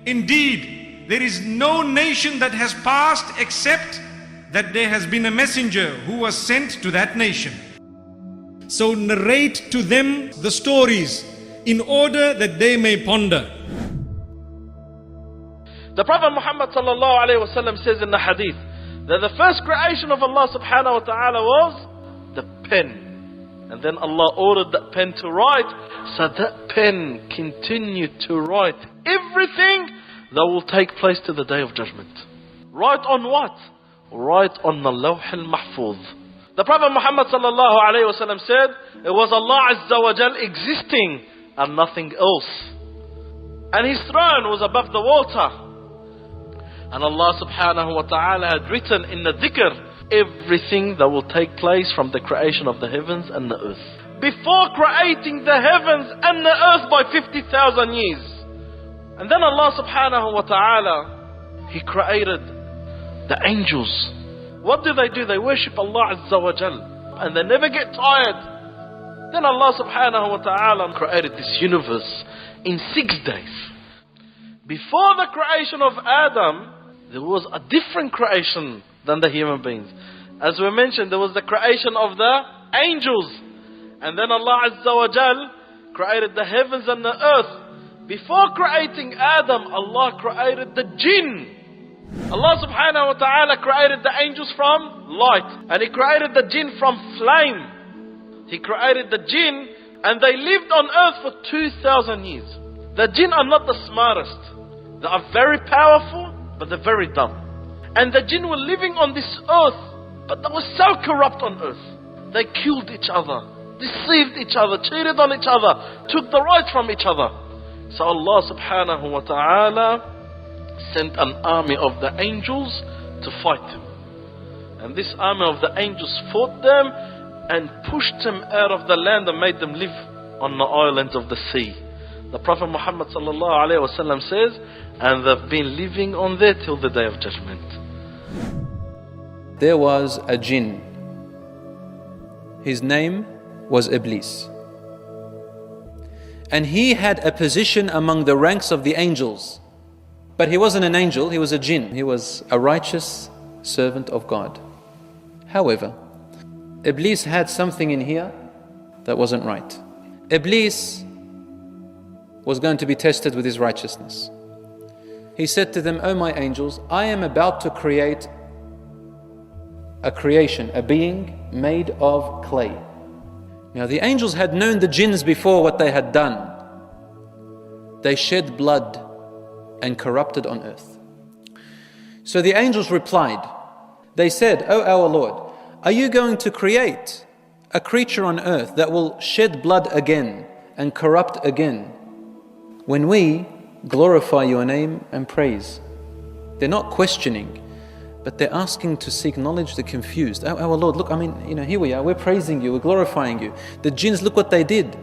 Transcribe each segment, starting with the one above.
Indeed, there is no nation that has passed except that there has been a messenger who was sent to that nation. So narrate to them the stories in order that they may ponder. The Prophet Muhammad sallallahu alayhi wa sallam says in the hadith that the first creation of Allah subhanahu wa ta'ala was the pen. And then Allah ordered that pen to write, so that pen continued to write everything that will take place to the Day of Judgment. Write on what? Write on the Lawh al-Mahfuz. The Prophet Muhammad sallallahu alayhi wa sallam said, it was Allah Azza wa Jal existing and nothing else. And His throne was above the water. And Allah subhanahu wa ta'ala had written in the dhikr everything that will take place from the creation of the heavens and the earth. Before creating the heavens and the earth by 50,000 years. And then Allah subhanahu wa ta'ala, He created the angels. What do? They worship Allah Azza wa Jal. And they never get tired. Then Allah subhanahu wa ta'ala created this universe in 6 days. Before the creation of Adam, there was a different creation than the human beings. As we mentioned, there was the creation of the angels. And then Allah Azza wa Jal created the heavens and the earth. Before creating Adam, Allah created the jinn. Allah subhanahu wa ta'ala created the angels from light. And He created the jinn from flame. He created the jinn and they lived on earth for 2,000 years. The jinn are not the smartest. They are very powerful, but they're very dumb. And the jinn were living on this earth, but they were so corrupt on earth. They killed each other, deceived each other, cheated on each other, took the rights from each other. So Allah subhanahu wa ta'ala sent an army of the angels to fight them. And this army of the angels fought them and pushed them out of the land and made them live on the islands of the sea. The Prophet Muhammad sallallahu alayhi wa sallam says, and they've been living on there till the Day of Judgment. There was a jinn. His name was Iblis. And he had a position among the ranks of the angels. But he wasn't an angel, he was a jinn. He was a righteous servant of God. However, Iblis had something in here that wasn't right. Iblis was going to be tested with his righteousness. He said to them, "O my angels, I am about to create a creation, a being made of clay." Now the angels had known the jinns before what they had done. They shed blood and corrupted on earth. So the angels replied. They said, "O our Lord, are you going to create a creature on earth that will shed blood again and corrupt again when we glorify your name and praise?" They're not questioning, but they're asking to seek knowledge. They're confused. "Oh, our Lord, look, here we are, we're praising you, we're glorifying you. The jinns, look what they did.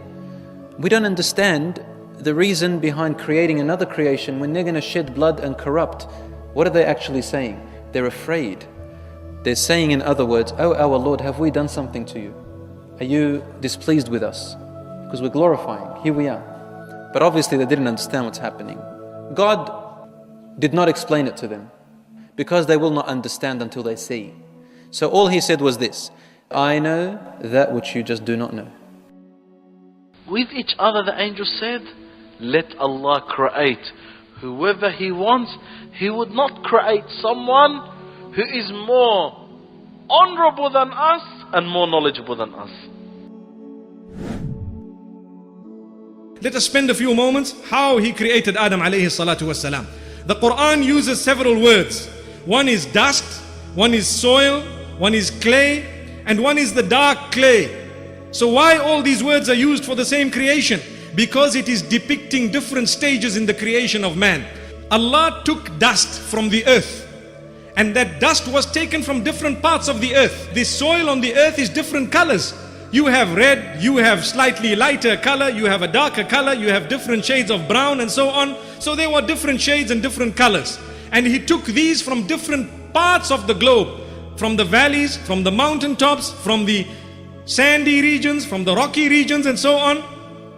We don't understand the reason behind creating another creation when they're going to shed blood and corrupt." What are they actually saying? They're afraid. They're saying, in other words, "Oh, our Lord, have we done something to you? Are you displeased with us? Because we're glorifying, here we are." But obviously they didn't understand what's happening. God did not explain it to them because they will not understand until they see. So all He said was this: "I know that which you just do not know." With each other the angels said, "Let Allah create whoever He wants. He would not create someone who is more honorable than us and more knowledgeable than us." Let us spend a few moments how He created Adam alayhi salatu wasalam. The Quran uses several words. One is dust, one is soil, one is clay, and one is the dark clay. So why all these words are used for the same creation? Because it is depicting different stages in the creation of man. Allah took dust from the earth, and that dust was taken from different parts of the earth. The soil on the earth is different colors. You have red, you have slightly lighter color, you have a darker color, you have different shades of brown and so on. So there were different shades and different colors. And He took these from different parts of the globe, from the valleys, from the mountaintops, from the sandy regions, from the rocky regions and so on.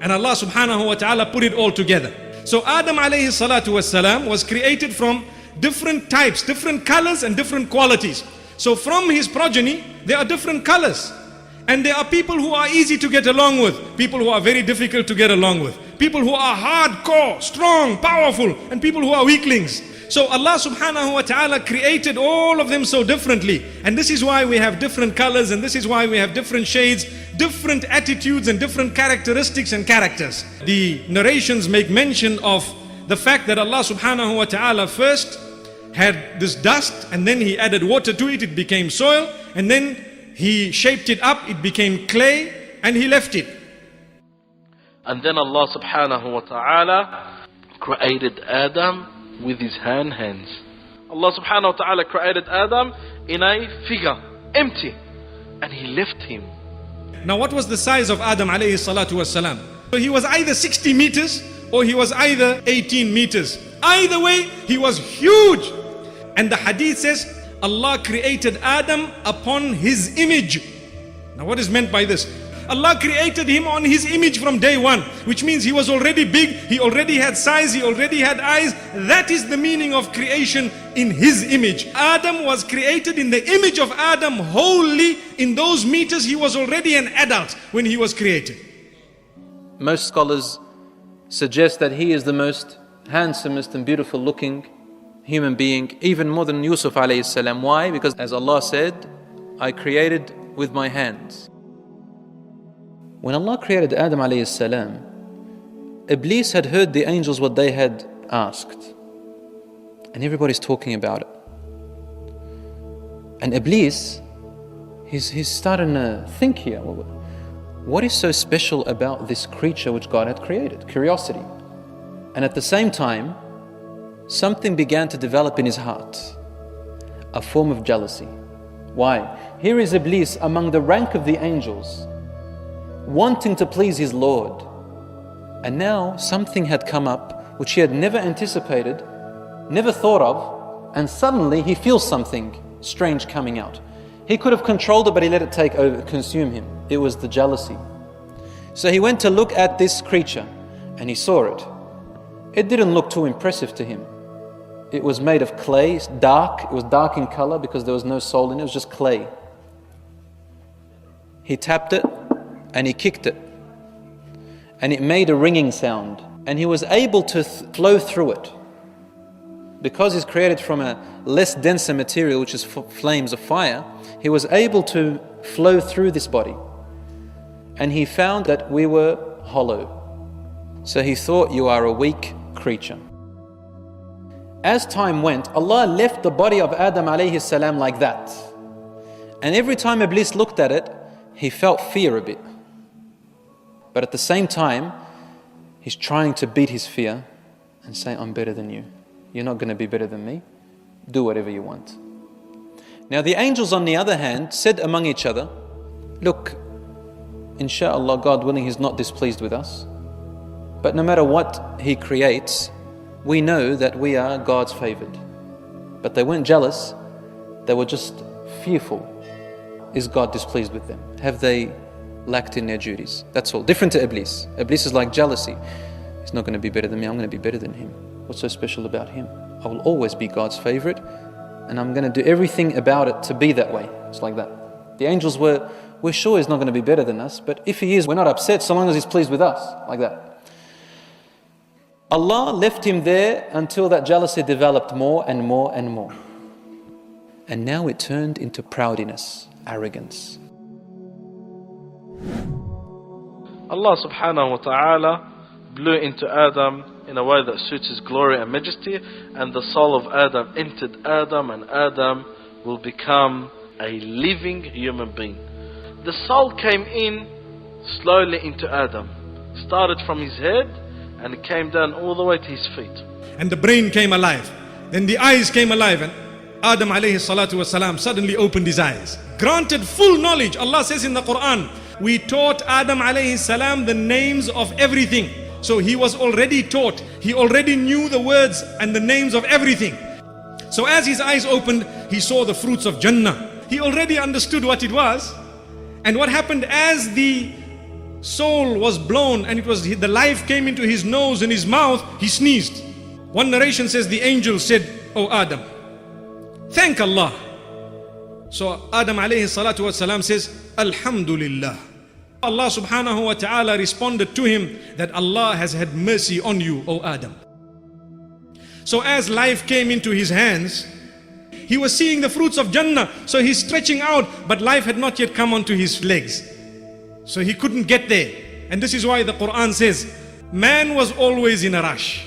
And Allah subhanahu wa ta'ala put it all together. So Adam alayhi salatu wasalam was created from different types, different colors and different qualities. So from his progeny, there are different colors. And there are people who are easy to get along with, people who are very difficult to get along with, people who are hardcore, strong, powerful, and people who are weaklings. So Allah subhanahu wa ta'ala created all of them so differently. And this is why we have different colors, and this is why we have different shades, different attitudes and different characteristics and characters. The narrations make mention of the fact that Allah subhanahu wa ta'ala first had this dust, and then He added water to it, it became soil, and then He shaped it up, it became clay, and He left it. And then Allah subhanahu wa ta'ala created Adam with His hands. Allah subhanahu wa ta'ala created Adam in a figure, empty, and He left him. Now what was the size of Adam alayhi salatu wasalam? So he was either 60 meters or he was either 18 meters. Either way, he was huge. And the hadith says, Allah created Adam upon His image. Now what is meant by this? Allah created him on His image from day one, which means he was already big, he already had size, he already had eyes. That is the meaning of creation, in His image. Adam was created in the image of Adam wholly. In those meters he was already an adult when he was created. Most scholars suggest that he is the most handsomest and beautiful looking human being, even more than Yusuf alayhi salam. Why? Because as Allah said, I created with my hands. When Allah created Adam alayhi salam, Iblis had heard the angels what they had asked. And everybody's talking about it. And Iblis, he's starting to think here, what is so special about this creature which God had created? Curiosity. And at the same time, something began to develop in his heart. A form of jealousy. Why? Here is Iblis among the rank of the angels, wanting to please his Lord. And now something had come up which he had never anticipated, never thought of, and suddenly he feels something strange coming out. He could have controlled it, but he let it consume him. It was the jealousy. So he went to look at this creature and he saw it. It didn't look too impressive to him. It was made of clay, it's dark. It was dark in color because there was no soul in it. It was just clay. He tapped it and he kicked it, and it made a ringing sound, and he was able to flow through it. Because he's created from a less denser material, which is flames of fire, he was able to flow through this body. And he found that we were hollow. So he thought, you are a weak creature. As time went, Allah left the body of Adam alayhi salam like that. And every time Iblis looked at it, he felt fear a bit. But at the same time, he's trying to beat his fear and say, I'm better than you. You're not going to be better than me. Do whatever you want. Now the angels, on the other hand, said among each other, look, inshallah, God willing, He's not displeased with us. But no matter what He creates, we know that we are God's favored. But they weren't jealous. They were just fearful. Is God displeased with them? Have they lacked in their duties? That's all. Different to Iblis. Iblis is like jealousy. He's not going to be better than me. I'm going to be better than him. What's so special about him? I will always be God's favorite, and I'm going to do everything about it to be that way. It's like that. The angels we're sure He's not going to be better than us, but if He is, we're not upset so long as He's pleased with us. Like that. Allah left him there until that jealousy developed more and more and more. And now it turned into proudness, arrogance. Allah subhanahu wa ta'ala blew into Adam in a way that suits His glory and majesty, and the soul of Adam entered Adam, and Adam will become a living human being. The soul came in slowly into Adam, started from his head and it came down all the way to his feet. And the brain came alive, then the eyes came alive, and Adam alayhi salatu wasalam suddenly opened his eyes. Granted full knowledge. Allah says in the Quran, we taught Adam alayhi salam the names of everything. So he was already taught. He already knew the words and the names of everything. So as his eyes opened, he saw the fruits of Jannah. He already understood what it was. And what happened as the soul was blown and the life came into his nose and his mouth, he sneezed. One narration says the angel said, "Oh Adam, thank Allah." So Adam alayhi salatu wasalam says, "Alhamdulillah." Allah subhanahu wa ta'ala responded to him that Allah has had mercy on you, O Adam. So as life came into his hands, he was seeing the fruits of Jannah. So he's stretching out, but life had not yet come onto his legs. So he couldn't get there. And this is why the Quran says, man was always in a rush.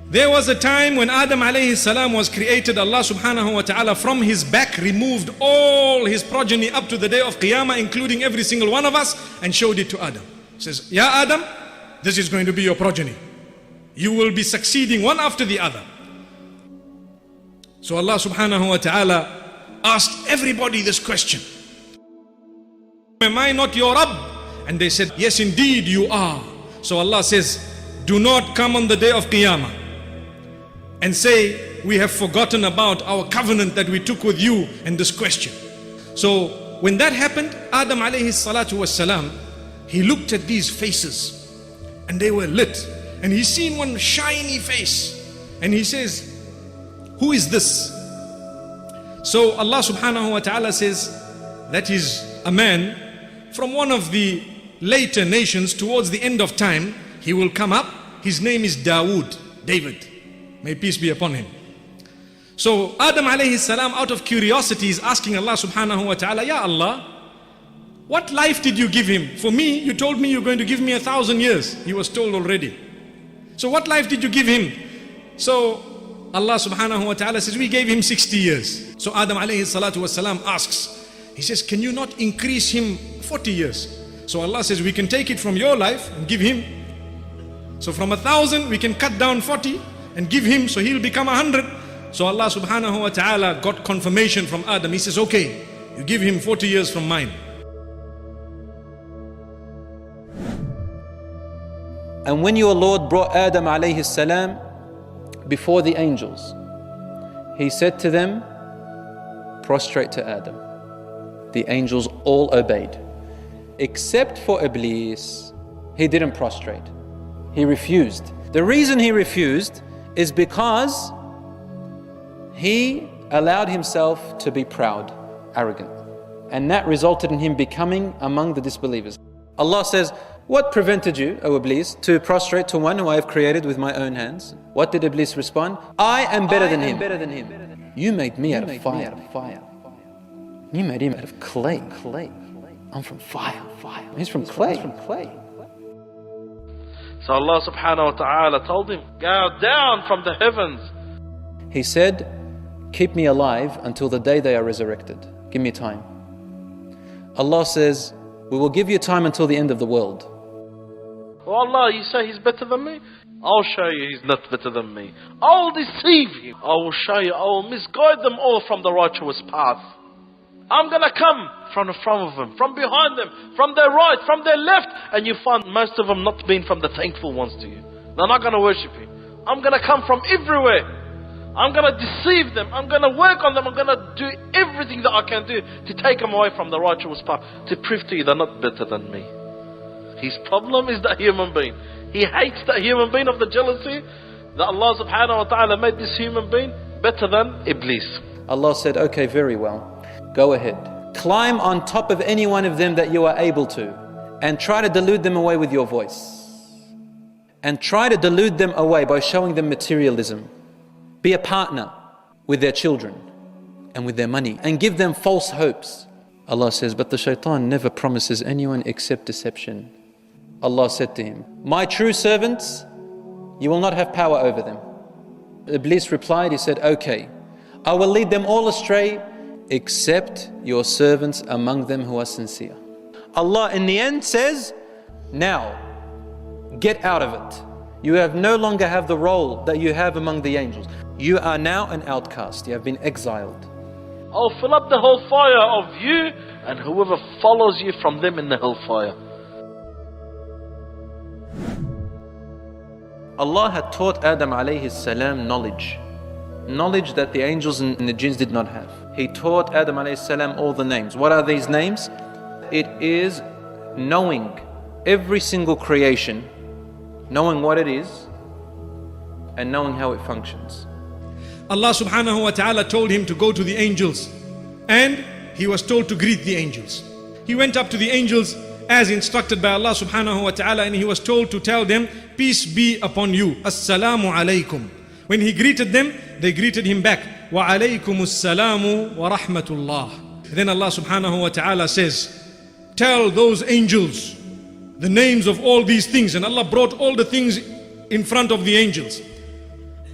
There was a time when Adam alayhi salam was created. Allah subhanahu wa ta'ala from his back removed all his progeny up to the day of Qiyamah, including every single one of us, and showed it to Adam. He says, "Ya Adam, this is going to be your progeny. You will be succeeding one after the other." So Allah subhanahu wa ta'ala asked everybody this question, "Am I not your Rabb?" And they said, "Yes, indeed you are." So Allah says, "Do not come on the day of Qiyamah and say, we have forgotten about our covenant that we took with you and this question." So when that happened, Adam alayhi salatu was salam, he looked at these faces and they were lit, and he seen one shiny face and he says, "Who is this?" So Allah subhanahu wa ta'ala says, that is a man from one of the later nations towards the end of time. He will come up. His name is David. May peace be upon him. So Adam alayhi salam, out of curiosity, is asking Allah subhanahu wa ta'ala, "Ya Allah, what life did you give him? For me, you told me you're going to give me 1,000 years. He was told already. So what life did you give him?" So Allah subhanahu wa ta'ala says, "We gave him 60 years. So Adam alayhi salatu wasalam asks, he says, "Can you not increase him 40 years? So Allah says, "We can take it from your life and give him. So from 1,000 we can cut down 40 and give him, so he'll become 100. So Allah subhanahu wa ta'ala got confirmation from Adam. He says, "Okay, you give him 40 years from mine." And when your Lord brought Adam alayhi salam before the angels, He said to them, "Prostrate to Adam." The angels all obeyed, except for Iblis. He didn't prostrate. He refused. The reason he refused is because he allowed himself to be proud, arrogant. And that resulted in him becoming among the disbelievers. Allah says, "What prevented you, O Iblis, to prostrate to one who I have created with my own hands?" What did Iblis respond? "I am better than him. You made me out of fire. You made him out of clay. I'm from fire. He's from clay. So Allah subhanahu wa ta'ala told him, "Go down from the heavens." He said, "Keep me alive until the day they are resurrected. Give me time." Allah says, "We will give you time until the end of the world." "Oh Allah, you say he's better than me? I'll show you he's not better than me. I'll deceive you. I will show you. I will misguide them all from the righteous path. I'm going to come from the front of them, from behind them, from their right, from their left." And you find most of them not being from the thankful ones to you. They're not going to worship you. I'm going to come from everywhere. I'm going to deceive them. I'm going to work on them. I'm going to do everything that I can do to take them away from the righteous path, to prove to you they're not better than me. His problem is that human being. He hates that human being of the jealousy that Allah subhanahu wa ta'ala made this human being better than Iblis. Allah said, "Okay, very well. Go ahead. Climb on top of any one of them that you are able to, and try to delude them away with your voice. And try to delude them away by showing them materialism. Be a partner with their children and with their money, and give them false hopes." Allah says, "But the shaitan never promises anyone except deception." Allah said to him, "My true servants, you will not have power over them." Iblis replied, he said, "Okay, I will lead them all astray except your servants among them who are sincere." Allah in the end says, "Now, get out of it. You have no longer have the role that you have among the angels. You are now an outcast. You have been exiled." I'll fill up the hellfire of you and whoever follows you from them in the hellfire. Allah had taught Adam alayhi salam knowledge that the angels and the jinns did not have. He taught Adam alayhi salam all the names. What are these names? It is knowing every single creation, knowing what it is, and knowing how it functions. Allah subhanahu wa ta'ala told him to go to the angels, and he was told to greet the angels. He went up to the angels as instructed by Allah subhanahu wa ta'ala, and he was told to tell them, peace be upon you, assalamu alaykum. When he greeted them, they greeted him back, wa alaykum assalamu wa rahmatullah. Then Allah subhanahu wa ta'ala says, tell those angels the names of all these things. And Allah brought all the things in front of the angels.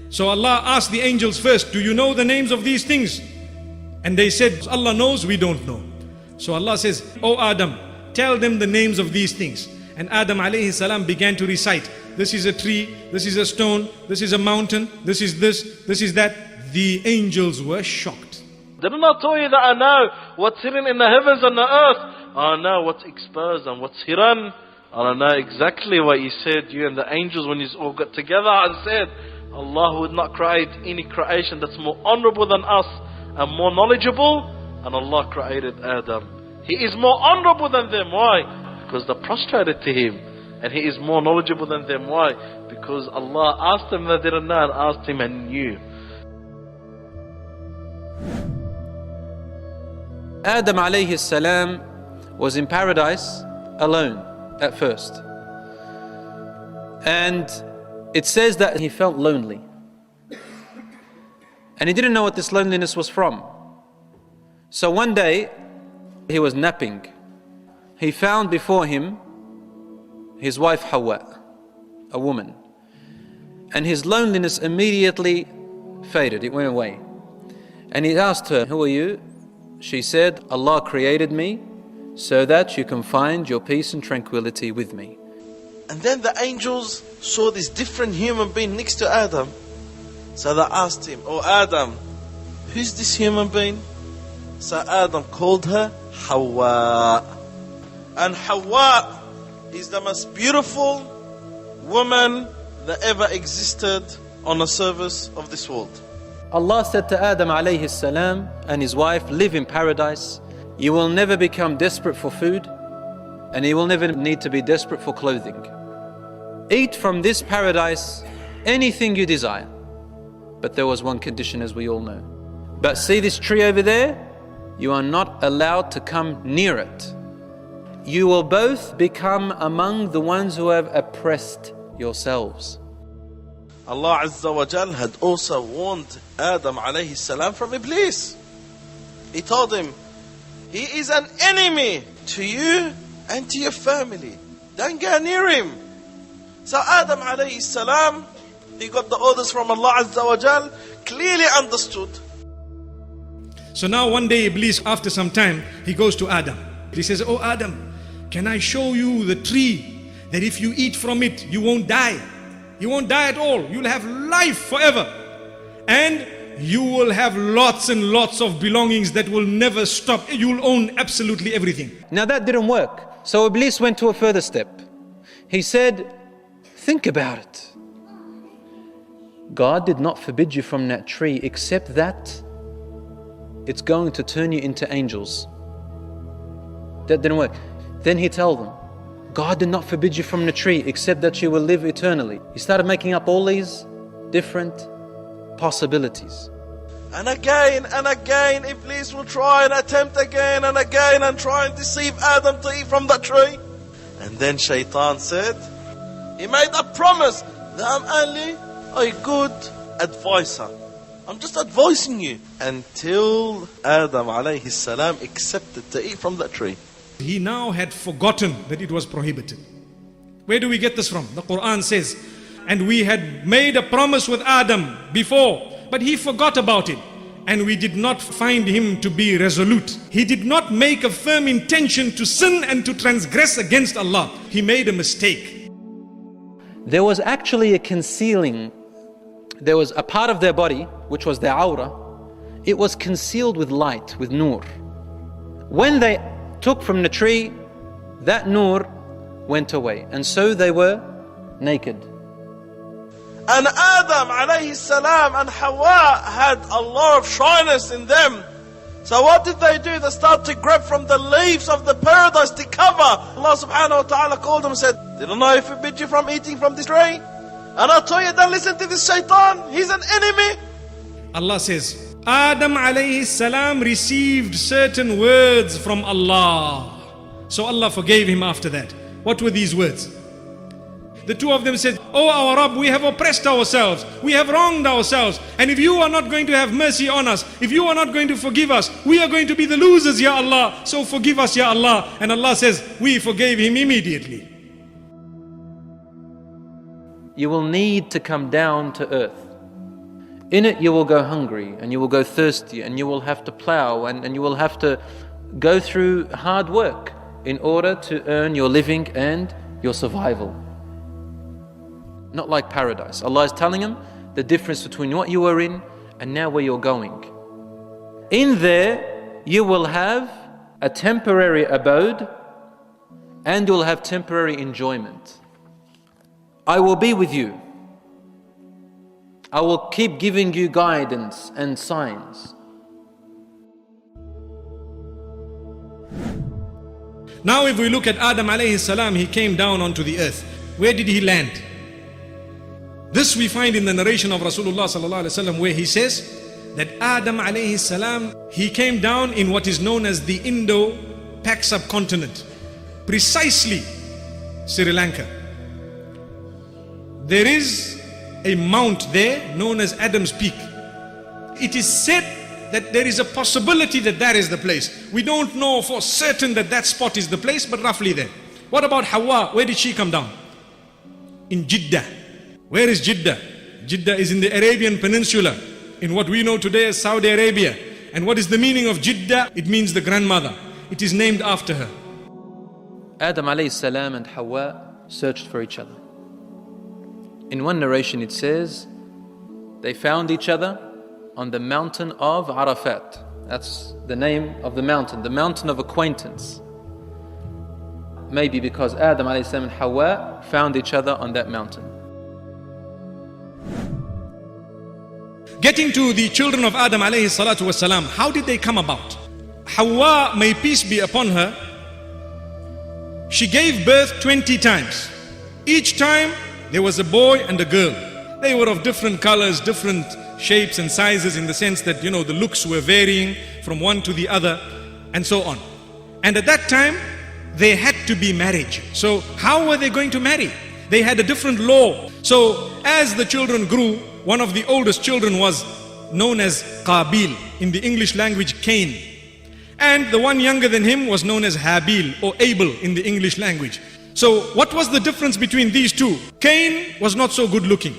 So Allah asked the angels first, do you know the names of these things? And they said, Allah knows, we don't know. So Allah says, O Adam, tell them the names of these things. And Adam alayhi salam began to recite, this is a tree, this is a stone, this is a mountain, this is that. The angels were shocked. Didn't I tell you that I know what's hidden in the heavens and the earth? I know what's exposed and what's hidden. And I know exactly what you said, you and the angels, when you all got together and said, Allah would not create any creation that's more honorable than us and more knowledgeable. And Allah created Adam. He is more honorable than them. Why? Because they prostrated to him. And he is more knowledgeable than them. Why? Because Allah asked them, they didn't know, and asked him and knew. Adam alayhi salam was in paradise alone at first. And it says that he felt lonely. And he didn't know what this loneliness was from. So one day, he was napping. He found before him his wife Hawa, a woman. And his loneliness immediately faded, it went away. And he asked her, who are you? She said, Allah created me so that you can find your peace and tranquility with me. And then the angels saw this different human being next to Adam. So they asked him, oh Adam, who's this human being? So Adam called her Hawa. And Hawa is the most beautiful woman that ever existed on the surface of this world. Allah said to Adam alayhi salam and his wife, live in paradise. You will never become desperate for food, and you will never need to be desperate for clothing. Eat from this paradise anything you desire. But there was one condition, as we all know. But see this tree over there? You are not allowed to come near it. You will both become among the ones who have oppressed yourselves. Allah Azza wa Jal had also warned Adam alayhi salam from Iblis. He told him, he is an enemy to you and to your family. Don't go near him. So Adam alayhi salam, he got the orders from Allah Azza wa Jal, clearly understood. So now one day Iblis, after some time, he goes to Adam. He says, oh Adam, can I show you the tree that if you eat from it, you won't die? You won't die at all. You'll have life forever. And you will have lots and lots of belongings that will never stop. You'll own absolutely everything. Now that didn't work. So Iblis went to a further step. He said, think about it. God did not forbid you from that tree except that it's going to turn you into angels. That didn't work. Then he told them, God did not forbid you from the tree except that you will live eternally. He started making up all these different possibilities. And again, Iblis will try and attempt again and again and try and deceive Adam to eat from the tree. And then Shaitan said, he made a promise that I'm only a good advisor. I'm just advising you. Until Adam alayhi salam accepted to eat from that tree. He now had forgotten that it was prohibited. Where do we get this from? The Quran says, and we had made a promise with Adam before, but he forgot about it. And we did not find him to be resolute. He did not make a firm intention to sin and to transgress against Allah. He made a mistake. There was actually a concealing. There was a part of their body, which was their aura. It was concealed with light, with nur. When they took from the tree, that nur went away. And so they were naked. And Adam alayhi salam and Hawa had a lot of shyness in them. So what did they do? They started to grab from the leaves of the paradise to cover. Allah subhanahu wa ta'ala called them and said, didn't I forbid you from eating from this tree? And I told you, don't listen to this shaitan. He's an enemy. Allah says, Adam alayhi salam received certain words from Allah. So Allah forgave him after that. What were these words? The two of them said, Oh our Rabb, we have oppressed ourselves, we have wronged ourselves, and if you are not going to have mercy on us, if you are not going to forgive us, we are going to be the losers, Ya Allah, so forgive us, Ya Allah. And Allah says, we forgave him immediately. You will need to come down to earth. In it you will go hungry, and you will go thirsty, and you will have to plow, and you will have to go through hard work in order to earn your living and your survival. Not like paradise. Allah is telling him the difference between what you were in and now where you're going. In there, you will have a temporary abode and you'll have temporary enjoyment. I will be with you. I will keep giving you guidance and signs. Now if we look at Adam alayhi salam, he came down onto the earth. Where did he land? This we find in the narration of Rasulullah sallallahu alaihi wasallam, where he says that Adam alayhi salam, he came down in what is known as the Indo-Pak subcontinent, precisely Sri Lanka. There is a mount there known as Adam's Peak. It is said that there is a possibility that that is the place. We don't know for certain that that spot is the place, but roughly there. What about Hawa? Where did she come down? In Jeddah. Where is Jeddah? Jeddah is in the Arabian Peninsula, in what we know today as Saudi Arabia. And what is the meaning of Jeddah? It means the grandmother. It is named after her. Adam alayhi salam and Hawa searched for each other. In one narration it says, they found each other on the mountain of Arafat. That's the name of the mountain of acquaintance. Maybe because Adam alayhi salam and Hawa found each other on that mountain. Getting to the children of Adam alayhi salatu wasalam, how did they come about? Hawa, may peace be upon her, she gave birth 20 times. Each time there was a boy and a girl. They were of different colors, different shapes and sizes, in the sense that, the looks were varying from one to the other and so on. And at that time, they had to be married. So how were they going to marry? They had a different law. So as the children grew, one of the oldest children was known as Qabil, in the English language Cain. And the one younger than him was known as Habil or Abel in the English language. So what was the difference between these two? Cain was not so good looking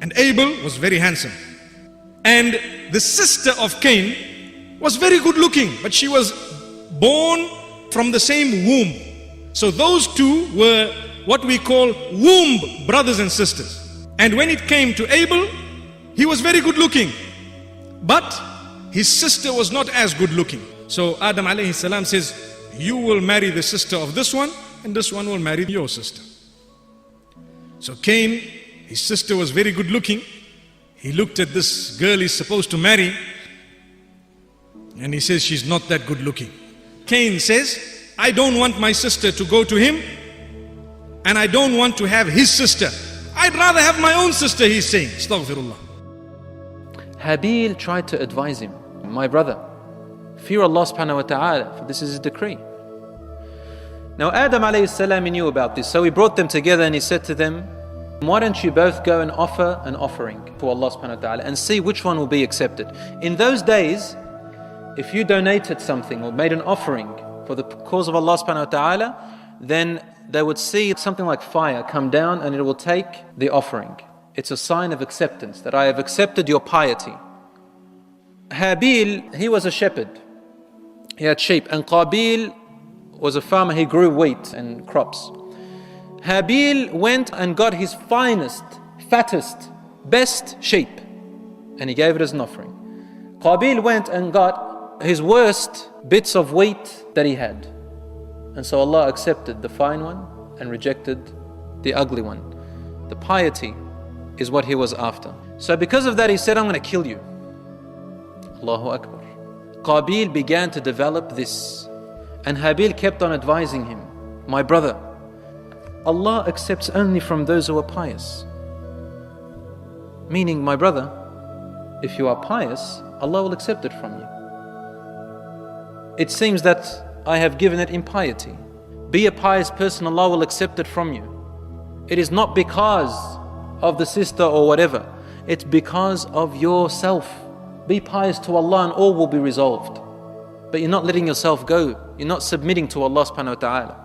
and Abel was very handsome. And the sister of Cain was very good looking, but she was born from the same womb. So those two were what we call womb brothers and sisters. And when it came to Abel, he was very good looking, but his sister was not as good looking. So Adam alayhi salam says, you will marry the sister of this one, and this one will marry your sister. So Cain, his sister was very good looking. He looked at this girl he's supposed to marry, and he says, she's not that good looking. Cain says, I don't want my sister to go to him, and I don't want to have his sister. I'd rather have my own sister, he's saying. Astaghfirullah. Habil tried to advise him, my brother, fear Allah subhanahu wa ta'ala, for this is his decree. Now Adam alayhi salam knew about this, so he brought them together and he said to them, why don't you both go and offer an offering to Allah subhanahu wa ta'ala and see which one will be accepted. In those days, if you donated something or made an offering for the cause of Allah subhanahu wa ta'ala, then they would see something like fire come down and it will take the offering. It's a sign of acceptance, that I have accepted your piety. Habil, he was a shepherd. He had sheep. And Qabil was a farmer, he grew wheat and crops. Habil went and got his finest, fattest, best sheep, and he gave it as an offering. Qabil went and got his worst bits of wheat that he had. And so Allah accepted the fine one and rejected the ugly one. The piety is what he was after. So because of that he said, I'm going to kill you. Allahu Akbar. Qabil began to develop this. And Habil kept on advising him, my brother, Allah accepts only from those who are pious. Meaning, my brother, if you are pious, Allah will accept it from you. It seems that I have given it impiety. Be a pious person, Allah will accept it from you. It is not because of the sister or whatever. It's because of yourself. Be pious to Allah and all will be resolved. But you're not letting yourself go. You're not submitting to Allah subhanahu wa ta'ala.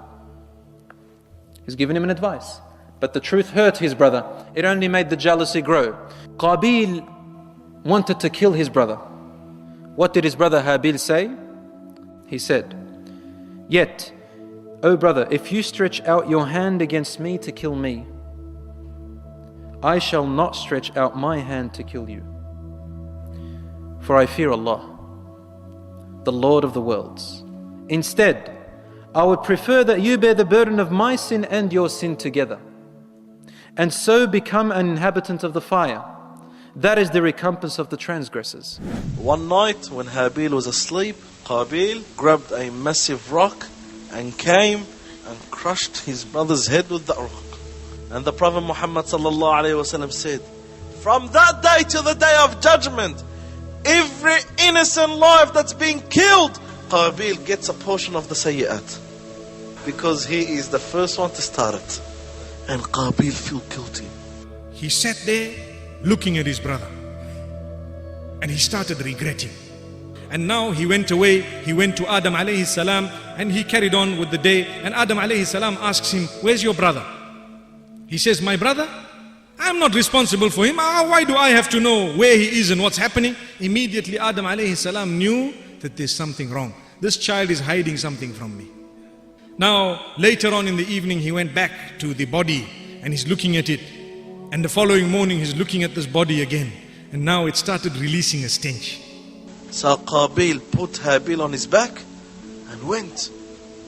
He's given him an advice. But the truth hurt his brother. It only made the jealousy grow. Qabil wanted to kill his brother. What did his brother Habil say? He said, "Yet, O brother, if you stretch out your hand against me to kill me, I shall not stretch out my hand to kill you. For I fear Allah, the Lord of the worlds. Instead, I would prefer that you bear the burden of my sin and your sin together, and so become an inhabitant of the fire. That is the recompense of the transgressors." One night when Habil was asleep, Qabil grabbed a massive rock and came and crushed his brother's head with that rock. And the Prophet Muhammad ﷺ said, from that day till the day of judgment, every innocent life that's being killed, Qabil gets a portion of the sayyat, because he is the first one to start it. And Qabil feel guilty. He sat there looking at his brother and he started regretting. And now he went away, he went to Adam alayhi salam, and he carried on with the day. And Adam alayhi salam asks him, "Where's your brother?" He says, "My brother? I'm not responsible for him. Why do I have to know where he is and what's happening?" Immediately Adam alayhi salam knew that there's something wrong. This child is hiding something from me. Now later on in the evening he went back to the body and he's looking at it. And the following morning he's looking at this body again. And now it started releasing a stench. So Qabil put Habil on his back and went.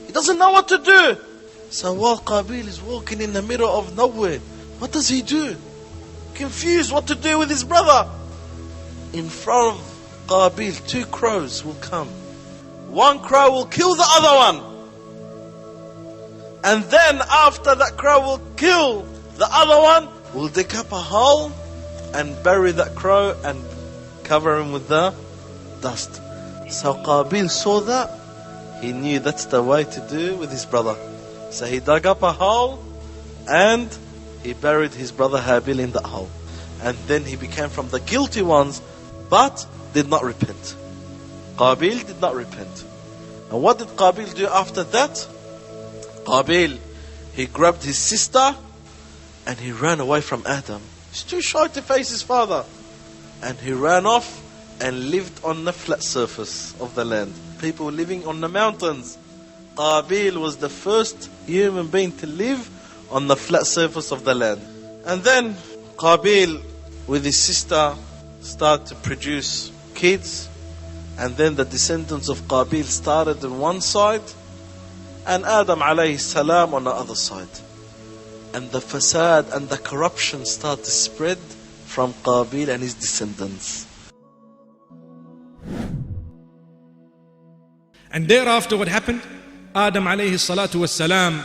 He doesn't know what to do. So while Qabil is walking in the middle of nowhere, what does he do? Confused what to do with his brother. In front of Qabil, 2 crows will come. One crow will kill the other one. And then after that crow will kill the other one, will dig up a hole and bury that crow and cover him with the dust. So Qabil saw that. He knew that's the way to do with his brother. So he dug up a hole and he buried his brother Habil in that hole. And then he became from the guilty ones, but did not repent. Qabil did not repent. And what did Qabil do after that? Qabil, he grabbed his sister and he ran away from Adam. He's too shy to face his father. And he ran off and lived on the flat surface of the land. People living on the mountains. Qabil was the first human being to live on the flat surface of the land. And then Qabil with his sister started to produce kids. And then the descendants of Qabil started on one side and Adam alayhi salam on the other side. And the fasad and the corruption started to spread from Qabil and his descendants. And thereafter what happened? Adam alayhi salatu was salam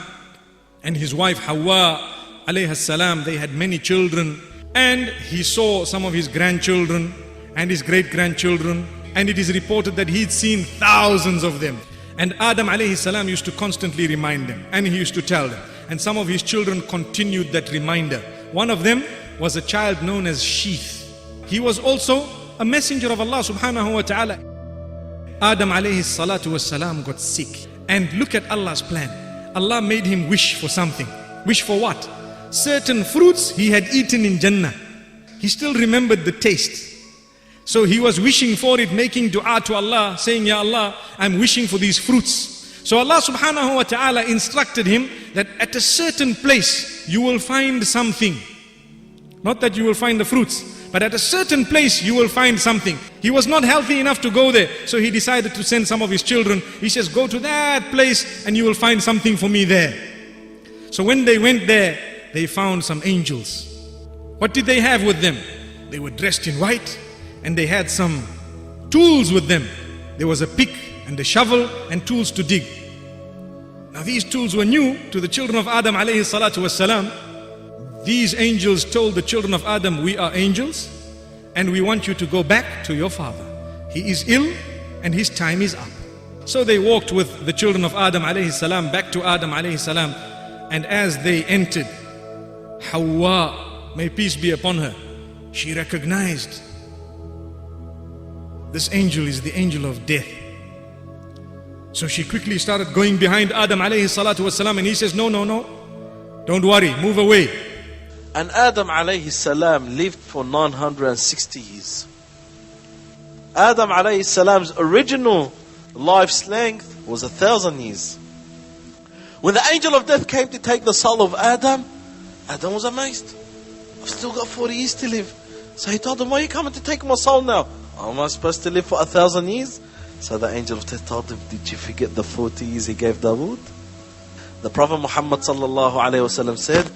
and his wife Hawa alayhi salam, they had many children. And he saw some of his grandchildren and his great-grandchildren. And it is reported that he'd seen thousands of them. And Adam alayhi salam used to constantly remind them. And he used to tell them. And some of his children continued that reminder. One of them was a child known as Sheeth. He was also a messenger of Allah subhanahu wa ta'ala. Adam alayhi salatu was salam got sick. And look at Allah's plan. Allah made him wish for something. Wish for what? Certain fruits he had eaten in Jannah. He still remembered the taste. So he was wishing for it, making dua to Allah, saying, "Ya Allah, I'm wishing for these fruits." So Allah subhanahu wa ta'ala instructed him that at a certain place you will find something. Not that you will find the fruits, but at a certain place you will find something. He was not healthy enough to go there, so he decided to send some of his children. He says, "Go to that place and you will find something for me there." So when they went there, they found some angels. What did they have with them? They were dressed in white and they had some tools with them. there was a pick and a shovel and tools to dig. Now these tools were new to the children of Adam alayhi salatu wasalam. These angels told the children of Adam, we are angels and we want you to go back to your father. He is ill and his time is up. So they walked with the children of Adam alayhi salam back to Adam alayhi salam, and as they entered, Hawa, may peace be upon her, she recognized this angel is the angel of death. So she quickly started going behind Adam alayhi salatu wasalam, and he says, no, don't worry, move away. And Adam alayhi salam lived for 960 years. Adam alayhi salam's original life's length was 1,000 years. When the angel of death came to take the soul of Adam, Adam was amazed. I've still got 40 years to live. So he told him, why are you coming to take my soul now? Am I supposed to live for 1,000 years? So the angel of death told him, did you forget the 40 years he gave Dawood? The Prophet Muhammad sallallahu alayhi wasallam said,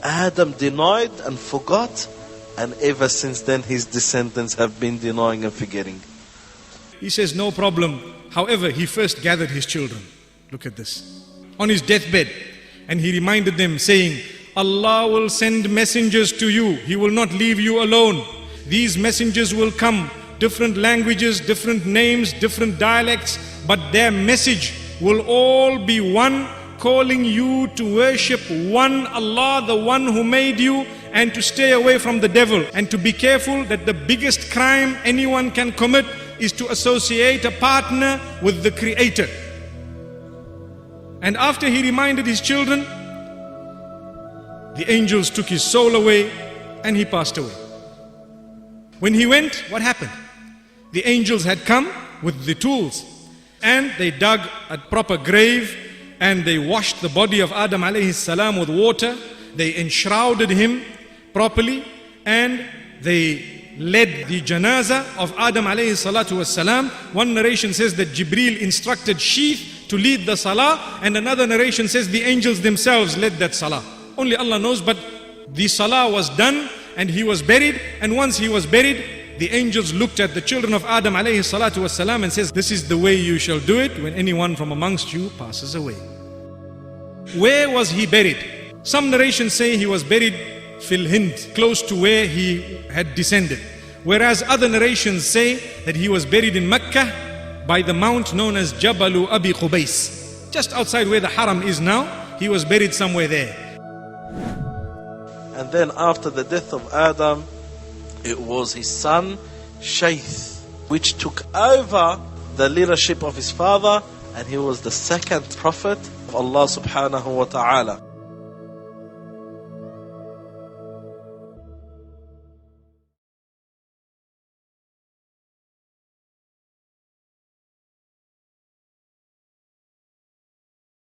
Adam denied and forgot, and ever since then his descendants have been denying and forgetting. He says, no problem. However, he first gathered his children. Look at this. On his deathbed. And he reminded them saying, Allah will send messengers to you. He will not leave you alone. These messengers will come. Different languages, different names, different dialects. But their message will all be one, calling you to worship one Allah, the one who made you, and to stay away from the devil. And to be careful that the biggest crime anyone can commit is to associate a partner with the Creator. And after he reminded his children, the angels took his soul away and he passed away. When he went, what happened? The angels had come with the tools and they dug a proper grave and they washed the body of Adam alayhi salam with water. They enshrouded him properly and they led the janazah of Adam alayhi salatu wassalam. One narration says that Jibreel instructed Sheeth to lead the salah, and another narration says the angels themselves led that salah. Only Allah knows, but the salah was done and he was buried, and once he was buried, the angels looked at the children of Adam alayhi salatu wassalam and says, this is the way you shall do it when anyone from amongst you passes away. Where was he buried? Some narrations say he was buried fil Hind, close to where he had descended. Whereas other narrations say that he was buried in Mecca by the mount known as Jabalu Abi Qubais. Just outside where the Haram is now, he was buried somewhere there. And then after the death of Adam, it was his son Shaith, which took over the leadership of his father, and he was the second prophet of Allah subhanahu wa ta'ala.